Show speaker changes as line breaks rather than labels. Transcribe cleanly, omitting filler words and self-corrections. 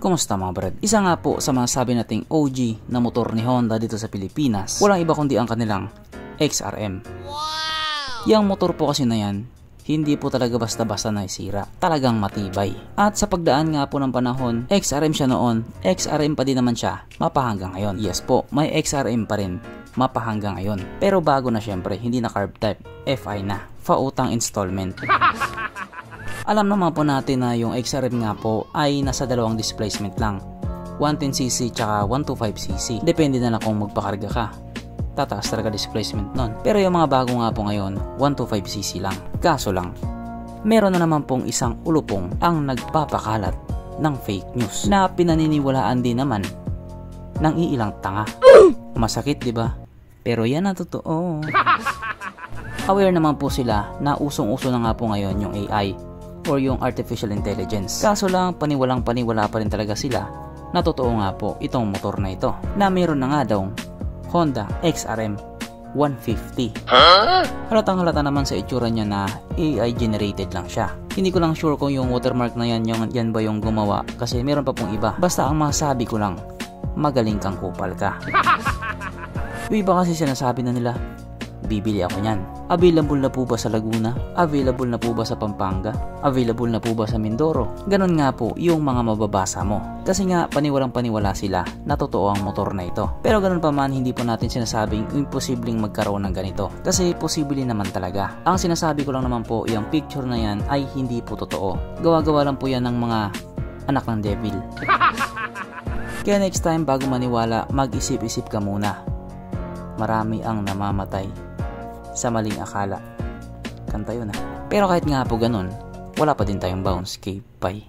Kumusta mga brad? Isa nga po sa mga sabi nating OG na motor ni Honda dito sa Pilipinas, walang iba kundi ang kanilang XRM. Wow! Yang motor po kasi na yan, hindi po talaga basta-basta naisira. Talagang matibay. At sa pagdaan nga po ng panahon, XRM siya noon, XRM pa din naman siya, mapahanggang ngayon. Yes po, may XRM pa rin, mapahanggang ngayon. Pero bago na syempre, hindi na carb type, FI na, fautang installment. Alam naman po natin na yung XRM nga po ay nasa dalawang displacement lang, 110cc tsaka 125cc. Depende na lang kung magpakarga ka, tataas talaga displacement nun. Pero yung mga bago nga po ngayon, 125cc lang. Kaso lang, meron na naman pong isang ulupong ang nagpapakalat ng fake news na pinaniniwalaan din naman ng iilang tanga. Masakit, di ba? Pero yan ang totoo. Aware naman po sila na usong-uso na nga po ngayon yung AI or yung artificial intelligence. Kaso lang, paniwalang paniwala pa rin talaga sila na totoo nga po itong motor na ito, na meron na nga daw Honda XRM 150. Halatang halata naman sa itsura niya na AI generated lang siya. Hindi ko lang sure kung yung watermark na yan ba yung gumawa, kasi meron pa pong iba. Basta ang masabi ko lang, magaling kang kupal ka. Yung iba kasi sinasabi na nila, bibili ako niyan. Available na po ba sa Laguna? Available na po ba sa Pampanga? Available na po ba sa Mindoro? Ganon nga po yung mga mababasa mo. Kasi nga paniwalang paniwala sila na totoo ang motor na ito. Pero ganon pa man, hindi po natin sinasabing imposibleng magkaroon ng ganito. Kasi posible naman talaga. Ang sinasabi ko lang naman po, yung picture na yan ay hindi po totoo. Gawa-gawa lang po yan ng mga anak ng devil. Kaya next time bago maniwala, mag-isip-isip ka muna. Marami ang namamatay sa maling akala. Kanta yun. Pero kahit nga po ganun, wala pa din tayong bounce. Okay, bye.